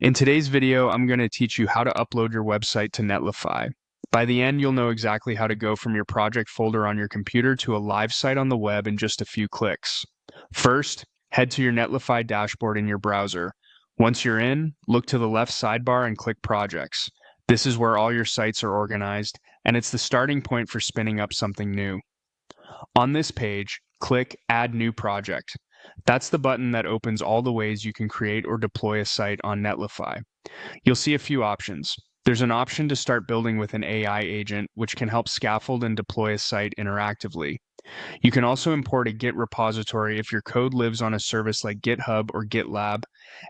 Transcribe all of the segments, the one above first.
In today's video, I'm going to teach you how to upload your website to Netlify. By the end, you'll know exactly how to go from your project folder on your computer to a live site on the web in just a few clicks. First, head to your Netlify dashboard in your browser. Once you're in, look to the left sidebar and click Projects. This is where all your sites are organized, and it's the starting point for spinning up something new. On this page, click Add New Project. That's the button that opens all the ways you can create or deploy a site on Netlify. You'll see a few options. There's an option to start building with an AI agent, which can help scaffold and deploy a site interactively. You can also import a Git repository if your code lives on a service like GitHub or GitLab,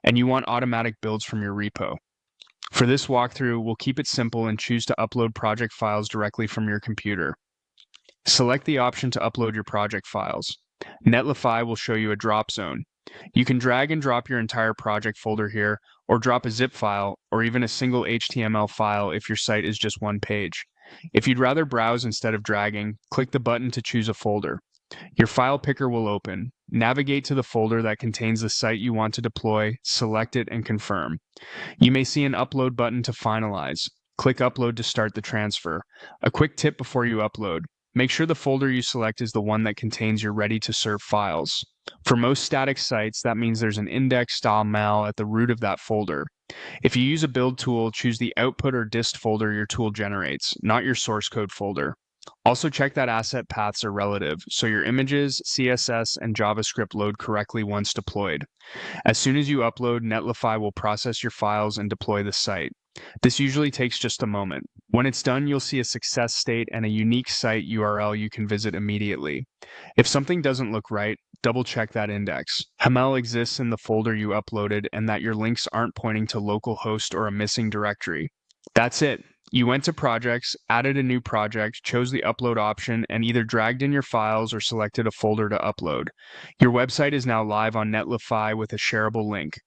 and you want automatic builds from your repo. For this walkthrough, we'll keep it simple and choose to upload project files directly from your computer. Select the option to upload your project files. Netlify will show you a drop zone. You can drag and drop your entire project folder here, or drop a zip file, or even a single HTML file if your site is just one page. If you'd rather browse instead of dragging, click the button to choose a folder. Your file picker will open. Navigate to the folder that contains the site you want to deploy, select it, and confirm. You may see an upload button to finalize. Click Upload to start the transfer. A quick tip before you upload. Make sure the folder you select is the one that contains your ready-to-serve files. For most static sites, that means there's an index-style mal at the root of that folder. If you use a build tool, choose the output or dist folder your tool generates, not your source code folder. Also check that asset paths are relative, so your images, CSS, and JavaScript load correctly once deployed. As soon as you upload, Netlify will process your files and deploy the site. This usually takes just a moment. When it's done, you'll see a success state and a unique site URL you can visit immediately. If something doesn't look right, double-check that index. HTML exists in the folder you uploaded and that your links aren't pointing to localhost or a missing directory. That's it. You went to Projects, added a new project, chose the upload option, and either dragged in your files or selected a folder to upload. Your website is now live on Netlify with a shareable link.